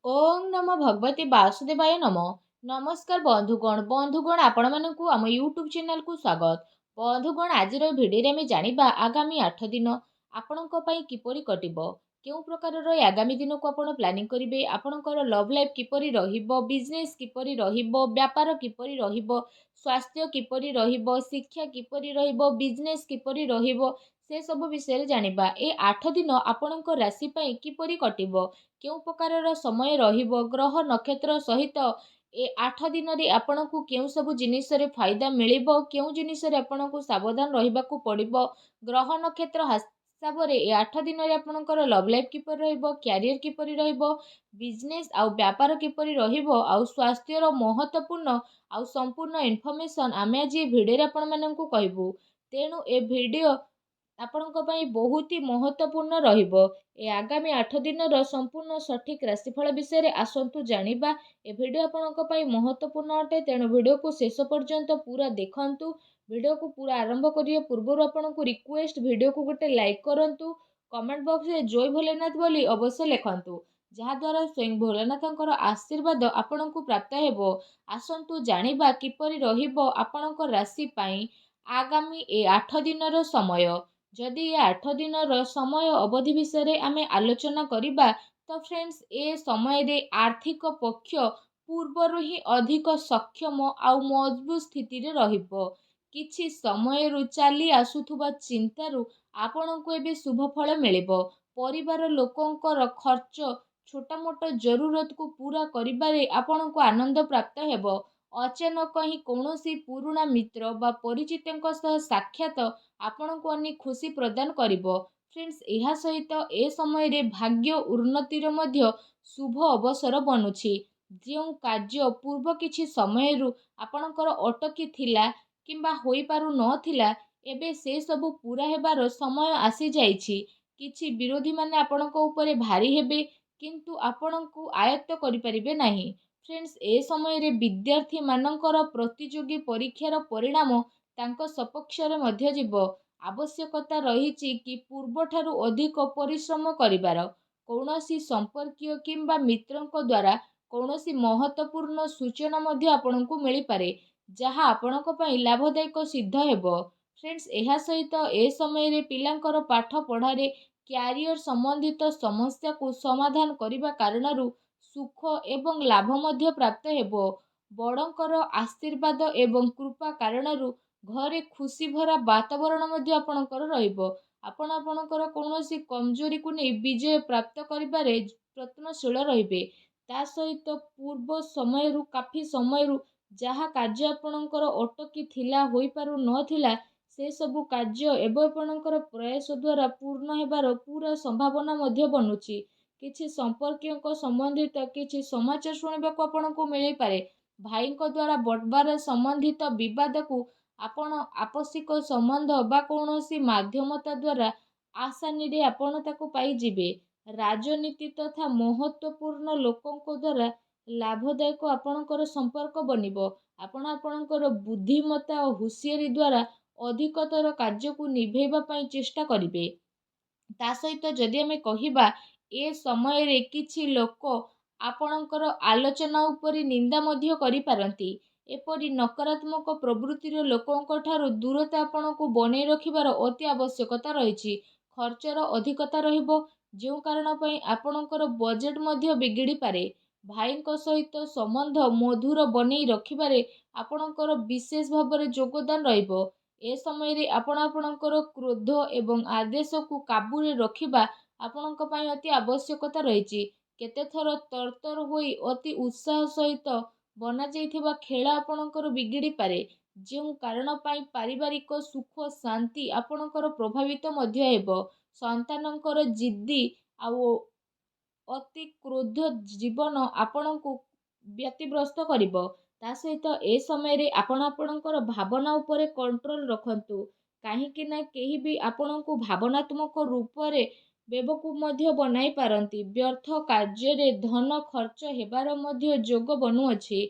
ओम नमो भगवते वासुदेवाय नमो। नमस्कार बंधुगण आपण मानकु आम यूट्यूब चैनल को स्वागत। बंधुगण आज भिडियो में जानिबा आगामी 8 दिन आपणक पई किपरि कटिबो, केउ प्रकार आगामी दिन को आपण प्लानिंग करिवे, आपणकर लव लाइफ किपरि रहिबो, बिजनेस किपरि रहिबो, व्यापार किपरि रहिबो, स्वास्थ्य किपरि रहिबो, शिक्षा किपरि रहिबो, बिजनेस किपरि रहिबो, से सब विषय जानिबा। ए 8 दिन आपणक राशि पई किपरि कटिबो, केउ प्रकार समय रहिबो, ग्रह नक्षत्र सहित ए 8 दिन रे आपणकु केउ सब जिनिस रे फायदा मिलिबो, केउ जिनिस रे आपणकु सावधान रहिबाकु पड़िबो। ग्रह नक्षत्र हिसाब रे ए 8 दिन रे आपणकर लव लाइफ किपर रहिबो, कैरियर किपर रहिबो, बिजनेस आउ व्यापार किपर रहिबो, आउ स्वास्थ्य रो महत्वपूर्ण आउ संपूर्ण इन्फॉर्मेशन आमे आज ए भिडियो रे आपण माननकु कहबो। तेणु ए भिडियो ଆପଣଙ୍କ ପାଇଁ ବହୁତ ହି ମହତ୍ୱପୂର୍ଣ୍ଣ ରହିବ। ଏ ଆଗାମୀ 8 ଦିନର ସମ୍ପୂର୍ଣ୍ଣ ସଠିକ୍ ରାଶିଫଳ ବିଷୟରେ ଆସନ୍ତୁ ଜାଣିବା। ଏ ଭିଡ଼ିଓ ଆପଣଙ୍କ ପାଇଁ ମହତ୍ୱପୂର୍ଣ୍ଣ ଅଟେ, ତେଣୁ ଭିଡ଼ିଓକୁ ଶେଷ ପର୍ଯ୍ୟନ୍ତ ପୁରା ଦେଖନ୍ତୁ। ଭିଡ଼ିଓକୁ ପୁରା ଆରମ୍ଭ କରିବା ପୂର୍ବରୁ ଆପଣଙ୍କୁ ରିକ୍ୱେଷ୍ଟ, ଭିଡ଼ିଓକୁ ଗୋଟେ ଲାଇକ୍ କରନ୍ତୁ। କମେଣ୍ଟ ବକ୍ସରେ ଜୟ ଭୋଲେନାଥ ବୋଲି ଅବଶ୍ୟ ଲେଖନ୍ତୁ, ଯାହାଦ୍ୱାରା ସ୍ୱୟଂ ଭୋଲେନାଥଙ୍କର ଆଶୀର୍ବାଦ ଆପଣଙ୍କୁ ପ୍ରାପ୍ତ ହେବ। ଆସନ୍ତୁ ଜାଣିବା କିପରି ରହିବ ଆପଣଙ୍କ ରାଶି ପାଇଁ ଆଗାମୀ ଏ 8 ଦିନର ସମୟ। जदि ये 8 दिनर समय अवधि विषय आमे आलोचना करिबा तो फ्रेंड्स ए समय रे आर्थिक पक्ष पूर्वर ही अधिक सक्षम आउ मजबूत स्थिति रे रहिबो। किछि समय रु चली आसुथुबा चिंतारु आपनकु एबे शुभ फल मिलिबो। परिवार लोकंकर खर्च छोटा मोटा जरूरत को पूरा करिबारे आपनकु आनंद प्राप्त हेबो। अचानक ही कौनसी पुराना मित्र बा परिचितଙ୍କ सह साक्षात आपनकु अनेक खुशी प्रदान करिबो। फ्रेंड्स एहा सहित ए समय रे भाग्य उन्नतिर मध्य शुभ अवसर बनुछि। जेउ कार्य पूर्व किछि समय रु आपनकर अटकी थिला किंबा होई पारु नथिला, एबे से सब पूरा हेबार समय आसी जाइछि। किछि विरोधी माने आपनक ऊपर भारी हेबे, किंतु आपनकु आयत्त करि परिबे नाही। फ्रेंड्स ए समय रे विद्यार्थी मानकर प्रतियोगी परीक्षार परिणाम तांको सपक्ष रे मध्य जीव। आवश्यकता रहिछि कि पूर्वठारु अधिक परिश्रम करिबार। कौनसी संपर्कीय किंबा मित्रଙ୍କ द्वारा कौनसी महत्वपूर्ण सूचना मध्य आपनकु मिली पारे, जहा आपनक पई लाभदायक सिद्ध हेबो। फ्रेंड्स एहा सहित ए समय रे पिलांकर पाठ पढ़ारे कैरियर संबंधित समस्या को समाधान करिबा कारणरु सुख एवं लाभ मध्य प्राप्त हेबो। बड़ंकर आशीर्वाद एवं कृपा कारणरु घरे खुशी भरा वातावरण मध्य आपणकर रहिबो। आपण आपणकर कौनसी कमजोरी को नहीं विजय प्राप्त करिबारे प्रयत्नशील रहिबे। ता सहित पूर्व समय रु काफी समय रु जहा कार्य आपणकर अटकी थिला होई पारु नथिला, से सबु कार्य एवं आपणकर प्रयास द्वारा पूर्ण हेबार पूरा संभावना मध्य बनुछि। किछि संपर्कीय संबंधित किछि समाचार शुणिबाकु आपणकु मिली पारे। भाईଙ୍କ द्वारा बटबार संबंधित विवाद को आपण आपसिक संबंध बा कौनसी माध्यमता द्वारा आसानी रे आपण ताको पाई जिबे। राजनीति तथा महत्वपूर्ण लोकंको द्वारा लाभदायक आपणकर संपर्क बनिबो। आपण आपणकर बुद्धिमत्ता और हुशियारी द्वारा अधिकतर कार्य को निभेबा पई चेष्टा करिवे। ता सहित जदि आमे कहिबा ए समय रे किछि लोक आपणकर आलोचना उपरि निंदा मध्य करि पारंती। एपरि नकारात्मक प्रवृत्तिर लोकंक ठारू दूरता आपणकु बनै रखिबार अति आवश्यकता रहिछि। खर्चर अधिकता रहिबो, जेउ कारण पई आपणकर बजेट मध्य बिगिड़ी पारे। भाईଙ୍କ सहित संबंध मधुर बनै रखिबारे आपणकर विशेष भाବରେ योगदान रहिबो। ए समय रे आपण आपणकर क्रोध एवं आदेश को काबू रे रखिबा आपणक पई अति आवश्यकता रहिछि। केते थर तरतर होई अति उत्साह सहित बना जाइथिबा खेल आपणकर बिगिड़ी पारे, जेउ कारण पई पारिवारिक सुख शांति आपणकर प्रभावित मध्य हेबो। संतानकर जिद्दी आउ अति क्रोध जीवन आपणकु व्यतिग्रस्त करिबो। ता सहित ए समय रे आपण आपणकर भावना उपरे कंट्रोल रखंतु, काहेकि ना केही भी आपणकु भावनात्मक रूप रे बेबकूफ मध्य बनाई पारंती। व्यर्थ कार्य रे धन खर्च हेबार मध्य जोग बनुअछि।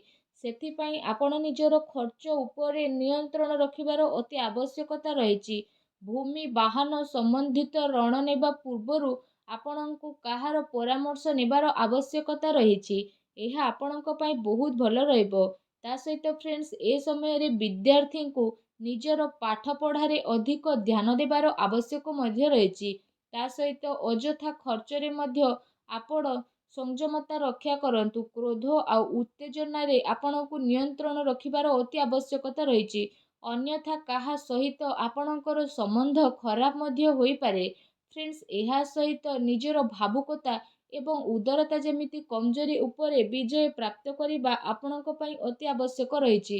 सेथि पई आपण निजर खर्च उपरे नियंत्रण रखिबार अति आवश्यकता रहिछि। भूमि वाहन संबंधित ऋण नेबा पूर्वरु ଆପଣଙ୍କୁ କାହାର ପରାମର୍ଶ ନେବାର ଆବଶ୍ୟକତା ରହିଛି। ଏହା ଆପଣଙ୍କ ପାଇଁ ବହୁତ ଭଲ ରହିବ। ତା ସହିତ ଫ୍ରେଣ୍ଡସ୍, ଏ ସମୟରେ ବିଦ୍ୟାର୍ଥୀଙ୍କୁ ନିଜର ପାଠ ପଢ଼ାରେ ଅଧିକ ଧ୍ୟାନ ଦେବାର ଆବଶ୍ୟକ ମଧ୍ୟ ରହିଛି। ତା ସହିତ ଅଯଥା ଖର୍ଚ୍ଚରେ ମଧ୍ୟ ଆପଣ ସଂଯମତା ରକ୍ଷା କରନ୍ତୁ। କ୍ରୋଧ ଆଉ ଉତ୍ତେଜନାରେ ଆପଣଙ୍କୁ ନିୟନ୍ତ୍ରଣ ରଖିବାର ଅତି ଆବଶ୍ୟକତା ରହିଛି। ଅନ୍ୟଥା କାହା ସହିତ ଆପଣଙ୍କର ସମ୍ବନ୍ଧ ଖରାପ ମଧ୍ୟ ହୋଇପାରେ। ଫ୍ରେଣ୍ଡସ୍, ଏହା ସହିତ ନିଜର ଭାବୁକତା ଏବଂ ଉଦାରତା ଯେମିତି କମଜୋରି ଉପରେ ବିଜୟ ପ୍ରାପ୍ତ କରିବା ଆପଣଙ୍କ ପାଇଁ ଅତି ଆବଶ୍ୟକ ରହିଛି।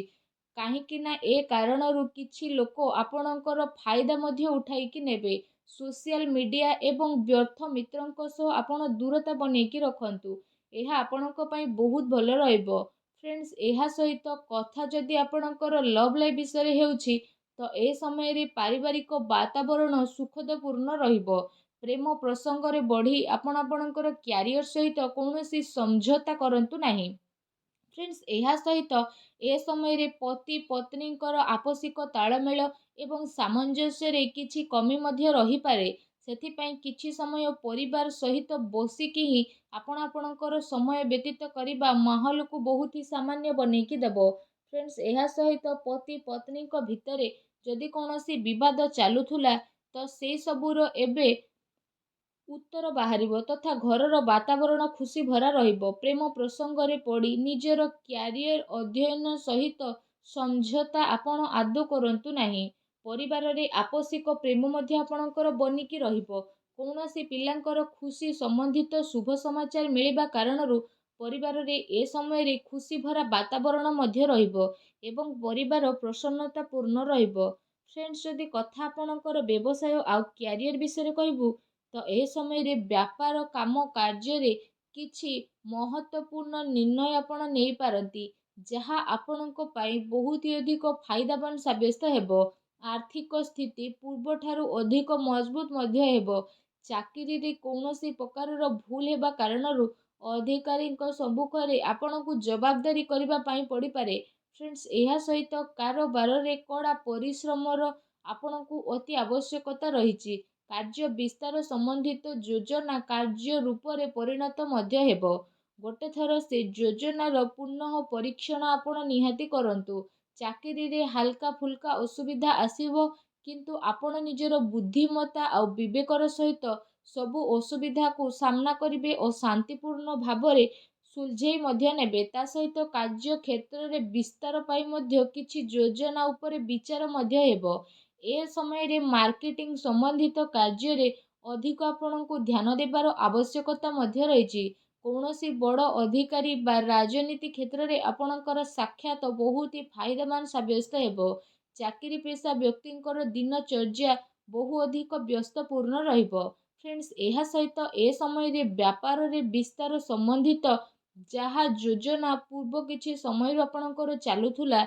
କାହିଁକି ନା ଏ କାରଣରୁ କିଛି ଲୋକ ଆପଣଙ୍କର ଫାଇଦା ମଧ୍ୟ ଉଠାଇକି ନେବେ। ସୋସିଆଲ ମିଡ଼ିଆ ଏବଂ ବ୍ୟର୍ଥ ମିତ୍ରଙ୍କ ସହ ଆପଣ ଦୂରତା ବନେଇକି ରଖନ୍ତୁ। ଏହା ଆପଣଙ୍କ ପାଇଁ ବହୁତ ଭଲ ରହିବ। ଫ୍ରେଣ୍ଡସ୍, ଏହା ସହିତ କଥା ଯଦି ଆପଣଙ୍କର ଲଭ୍ ଲାଇଫ୍ ବିଷୟରେ ହେଉଛି, ତ ଏ ସମୟରେ ପାରିବାରିକ ବାତାବରଣ ସୁଖଦପୂର୍ଣ୍ଣ ରହିବ। ପ୍ରେମ ପ୍ରସଙ୍ଗରେ ବଢ଼ି ଆପଣ ଆପଣଙ୍କର କ୍ୟାରିୟର ସହିତ କୌଣସି ସମଝୋତା କରନ୍ତୁ ନାହିଁ। ଫ୍ରେଣ୍ଡସ୍, ଏହା ସହିତ ଏ ସମୟରେ ପତି ପତ୍ନୀଙ୍କର ଆପୋଷିକ ତାଳମେଳ ଏବଂ ସାମଞ୍ଜସ୍ୟରେ କିଛି କମି ମଧ୍ୟ ରହିପାରେ। ସେଥିପାଇଁ କିଛି ସମୟ ପରିବାର ସହିତ ବସିକି ହିଁ ଆପଣ ଆପଣଙ୍କର ସମୟ ବ୍ୟତୀତ କରିବା ମାହୋଲକୁ ବହୁତ ହି ସାମାନ୍ୟ ବନେଇକି ଦେବ। ଫ୍ରେଣ୍ଡସ୍, ଏହା ସହିତ ପତି ପତ୍ନୀଙ୍କ ଭିତରେ ଯଦି କୌଣସି ବିବାଦ ଚାଲୁଥିଲା, ତ ସେ ସବୁର ଏବେ ଉତ୍ତର ବାହାରିବ ତଥା ଘରର ବାତାବରଣ ଖୁସି ଭରା ରହିବ। ପ୍ରେମ ପ୍ରସଙ୍ଗରେ ପଡ଼ି ନିଜର କ୍ୟାରିୟର ଅଧ୍ୟୟନ ସହିତ ସମଝୋତା ଆପଣ ଆଦୌ କରନ୍ତୁ ନାହିଁ। ପରିବାରରେ ଆପୋଷିକ ପ୍ରେମ ମଧ୍ୟ ଆପଣଙ୍କର ବନିକି ରହିବ। କୌଣସି ପିଲାଙ୍କର ଖୁସି ସମ୍ବନ୍ଧିତ ଶୁଭ ସମାଚାର ମିଳିବା କାରଣରୁ ପରିବାରରେ ଏ ସମୟରେ ଖୁସି ଭରା ବାତାବରଣ ମଧ୍ୟ ରହିବ ଏବଂ ପରିବାର ପ୍ରସନ୍ନତାପୂର୍ଣ୍ଣ ରହିବ। ଫ୍ରେଣ୍ଡସ୍, ଯଦି କଥା ଆପଣଙ୍କର ବ୍ୟବସାୟ ଆଉ କ୍ୟାରିୟର ବିଷୟରେ କହିବୁ, ତ ଏ ସମୟରେ ବ୍ୟାପାର କାମ କାର୍ଯ୍ୟରେ କିଛି ମହତ୍ତ୍ୱପୂର୍ଣ୍ଣ ନିର୍ଣ୍ଣୟ ଆପଣ ନେଇପାରନ୍ତି, ଯାହା ଆପଣଙ୍କ ପାଇଁ ବହୁତ ଅଧିକ ଫାଇଦାବାନ ସାବ୍ୟସ୍ତ ହେବ। ଆର୍ଥିକ ସ୍ଥିତି ପୂର୍ବଠାରୁ ଅଧିକ ମଜବୁତ ମଧ୍ୟ ହେବ। ଚାକିରିରେ କୌଣସି ପ୍ରକାରର ଭୁଲ ହେବା କାରଣରୁ ଅଧିକାରୀଙ୍କ ସମ୍ମୁଖରେ ଆପଣଙ୍କୁ ଜବାବଦାରୀ କରିବା ପାଇଁ ପଡ଼ିପାରେ। ଫ୍ରେଣ୍ଡସ୍, ଏହା ସହିତ କାରବାରରେ କଡ଼ା ପରିଶ୍ରମର ଆପଣଙ୍କୁ ଅତି ଆବଶ୍ୟକତା ରହିଛି। କାର୍ଯ୍ୟ ବିସ୍ତାର ସମ୍ବନ୍ଧିତ ଯୋଜନା କାର୍ଯ୍ୟ ରୂପରେ ପରିଣତ ମଧ୍ୟ ହେବ। ଗୋଟେ ଥର ସେ ଯୋଜନାର ପୁନଃ ପରୀକ୍ଷଣ ଆପଣ ନିହାତି କରନ୍ତୁ। ଚାକିରିରେ ହାଲକା ଫୁଲକା ଅସୁବିଧା ଆସିବ, କିନ୍ତୁ ଆପଣ ନିଜର ବୁଦ୍ଧିମତ୍ତା ଆଉ ବିବେକର ସହିତ ସବୁ ଅସୁବିଧାକୁ ସାମ୍ନା କରିବେ ଓ ଶାନ୍ତିପୂର୍ଣ୍ଣ ଭାବରେ ସୁଲଝେଇ ମଧ୍ୟ ନେବେ। ତା ସହିତ କାର୍ଯ୍ୟ କ୍ଷେତ୍ରରେ ବିସ୍ତାର ପାଇଁ ମଧ୍ୟ କିଛି ଯୋଜନା ଉପରେ ବିଚାର ମଧ୍ୟ ହେବ। ଏ ସମୟରେ ମାର୍କେଟିଂ ସମ୍ବନ୍ଧିତ କାର୍ଯ୍ୟରେ ଅଧିକ ଆପଣଙ୍କୁ ଧ୍ୟାନ ଦେବାର ଆବଶ୍ୟକତା ମଧ୍ୟ ରହିଛି। କୌଣସି ବଡ଼ ଅଧିକାରୀ ବା ରାଜନୀତି କ୍ଷେତ୍ରରେ ଆପଣଙ୍କର ସାକ୍ଷାତ ବହୁତ ଫାଇଦାମାନ ସାବ୍ୟସ୍ତ ହେବ। ଚାକିରି ପେଶା ବ୍ୟକ୍ତିଙ୍କର ଦିନଚର୍ଯ୍ୟା ବହୁ ଅଧିକ ବ୍ୟସ୍ତପୂର୍ଣ୍ଣ ରହିବ। ଫ୍ରେଣ୍ଡସ୍, ଏହା ସହିତ ଏ ସମୟରେ ବ୍ୟାପାରରେ ବିସ୍ତାର ସମ୍ବନ୍ଧିତ ଯାହା ଯୋଜନା ପୂର୍ବ କିଛି ସମୟରୁ ଆପଣଙ୍କର ଚାଲୁଥିଲା,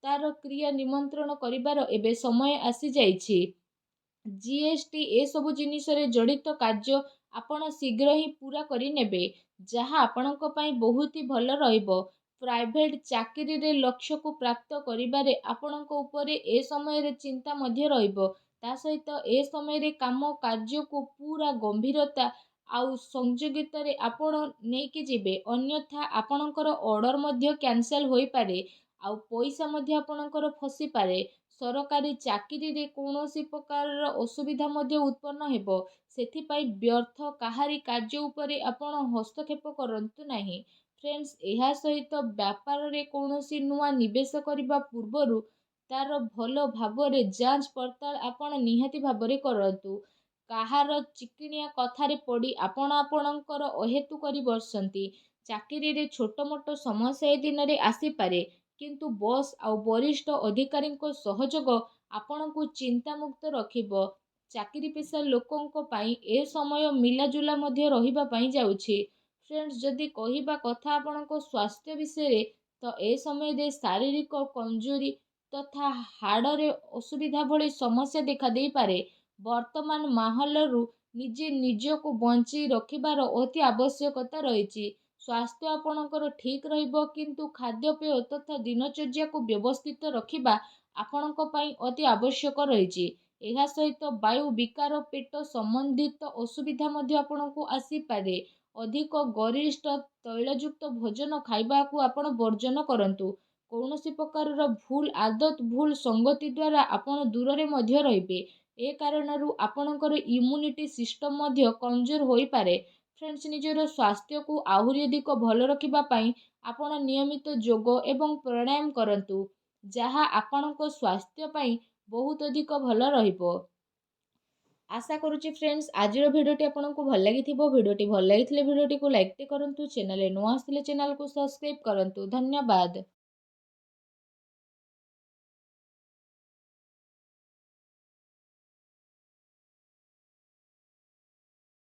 ତାର କ୍ରିୟା ନିମନ୍ତ୍ରଣ କରିବାର ଏବେ ସମୟ ଆସିଯାଇଛି। ଜିଏସ୍ଟି ଏସବୁ ଜିନିଷରେ ଜଡ଼ିତ କାର୍ଯ୍ୟ ଆପଣ ଶୀଘ୍ର ହିଁ ପୂରା କରିନେବେ, ଯାହା ଆପଣଙ୍କ ପାଇଁ ବହୁତ ହି ଭଲ ରହିବ। ପ୍ରାଇଭେଟ୍ ଚାକିରିରେ ଲକ୍ଷ୍ୟକୁ ପ୍ରାପ୍ତ କରିବାରେ ଆପଣଙ୍କ ଉପରେ ଏ ସମୟରେ ଚିନ୍ତା ମଧ୍ୟ ରହିବ। ତା ସହିତ ଏ ସମୟରେ କାମ କାର୍ଯ୍ୟକୁ ପୁରା ଗମ୍ଭୀରତା ଆଉ ସଂଯୋଗିତାରେ ଆପଣ ନେଇକି ଯିବେ। ଅନ୍ୟଥା ଆପଣଙ୍କର ଅର୍ଡ଼ର ମଧ୍ୟ କ୍ୟାନସେଲ୍ ହୋଇପାରେ ଆଉ ପଇସା ମଧ୍ୟ ଆପଣଙ୍କର ଫସିପାରେ। ସରକାରୀ ଚାକିରିରେ କୌଣସି ପ୍ରକାରର ଅସୁବିଧା ମଧ୍ୟ ଉତ୍ପନ୍ନ ହେବ। ସେଥିପାଇଁ ବ୍ୟର୍ଥ କାହାରି କାର୍ଯ୍ୟ ଉପରେ ଆପଣ ହସ୍ତକ୍ଷେପ କରନ୍ତୁ ନାହିଁ। ଫ୍ରେଣ୍ଡସ୍, ଏହା ସହିତ ବ୍ୟାପାରରେ କୌଣସି ନୂଆ ନିବେଶ କରିବା ପୂର୍ବରୁ ତାର ଭଲ ଭାବରେ ଯାଞ୍ଚ ପଡ଼ତାଳ ଆପଣ ନିହାତି ଭାବରେ କରନ୍ତୁ। କାହାର ଚିକିଣିଆ କଥାରେ ପଡ଼ି ଆପଣ ଆପଣଙ୍କର ଅହେତୁ କରି ବସନ୍ତି। ଚାକିରିରେ ଛୋଟ ମୋଟ ସମସ୍ୟା ଏ ଦିନରେ ଆସିପାରେ, କିନ୍ତୁ ବସ୍ ଆଉ ବରିଷ୍ଠ ଅଧିକାରୀଙ୍କ ସହଯୋଗ ଆପଣଙ୍କୁ ଚିନ୍ତାମୁକ୍ତ ରଖିବ। ଚାକିରି ପେଶା ଲୋକଙ୍କ ପାଇଁ ଏ ସମୟ ମିଲାଜୁଲା ମଧ୍ୟ ରହିବା ପାଇଁ ଯାଉଛି। ଫ୍ରେଣ୍ଡସ୍, ଯଦି କହିବା କଥା ଆପଣଙ୍କ ସ୍ୱାସ୍ଥ୍ୟ ବିଷୟରେ, ତ ଏ ସମୟରେ ଶାରୀରିକ କମଜୋରି ତଥା ହାଡ଼ରେ ଅସୁବିଧା ଭଳି ସମସ୍ୟା ଦେଖାଦେଇପାରେ। ବର୍ତ୍ତମାନ ମାହୋଲରୁ ନିଜେ ନିଜକୁ ବଞ୍ଚେଇ ରଖିବାର ଅତି ଆବଶ୍ୟକତା ରହିଛି। ସ୍ୱାସ୍ଥ୍ୟ ଆପଣଙ୍କର ଠିକ୍ ରହିବ, କିନ୍ତୁ ଖାଦ୍ୟପେୟ ତଥା ଦିନଚର୍ଯ୍ୟାକୁ ବ୍ୟବସ୍ଥିତ ରଖିବା ଆପଣଙ୍କ ପାଇଁ ଅତି ଆବଶ୍ୟକ ରହିଛି। ଏହା ସହିତ ବାୟୁ ବିକାର, ପେଟ ସମ୍ବନ୍ଧିତ ଅସୁବିଧା ମଧ୍ୟ ଆପଣଙ୍କୁ ଆସିପାରେ। ଅଧିକ ଗରିଷ୍ଠ ତୈଳଯୁକ୍ତ ଭୋଜନ ଖାଇବାକୁ ଆପଣ ବର୍ଜନ କରନ୍ତୁ। କୌଣସି ପ୍ରକାରର ଭୁଲ ଆଦତ, ଭୁଲ ସଙ୍ଗତି ଦ୍ୱାରା ଆପଣ ଦୂରରେ ମଧ୍ୟ ରହିବେ। ଏ କାରଣରୁ ଆପଣଙ୍କର ଇମ୍ୟୁନିଟି ସିଷ୍ଟମ ମଧ୍ୟ କମଜୋର ହୋଇପାରେ। ଫ୍ରେଣ୍ଡସ୍, ନିଜର ସ୍ୱାସ୍ଥ୍ୟକୁ ଆହୁରି ଅଧିକ ଭଲ ରଖିବା ପାଇଁ ଆପଣ ନିୟମିତ ଯୋଗ ଏବଂ ପ୍ରାଣାୟାମ କରନ୍ତୁ, ଯାହା ଆପଣଙ୍କ ସ୍ୱାସ୍ଥ୍ୟ ପାଇଁ ବହୁତ ଅଧିକ ଭଲ ରହିବ। ଆଶା କରୁଛି ଫ୍ରେଣ୍ଡସ୍, ଆଜିର ଭିଡ଼ିଓଟି ଆପଣଙ୍କୁ ଭଲ ଲାଗିଥିବ। ଭିଡ଼ିଓଟି ଭଲ ଲାଗିଥିଲେ ଭିଡ଼ିଓଟିକୁ ଲାଇକ୍ କରନ୍ତୁ। ଚ୍ୟାନେଲରେ ନୂଆ ଆସିଥିଲେ ଚ୍ୟାନେଲକୁ ସବସ୍କ୍ରାଇବ୍ କରନ୍ତୁ। ଧନ୍ୟବାଦ।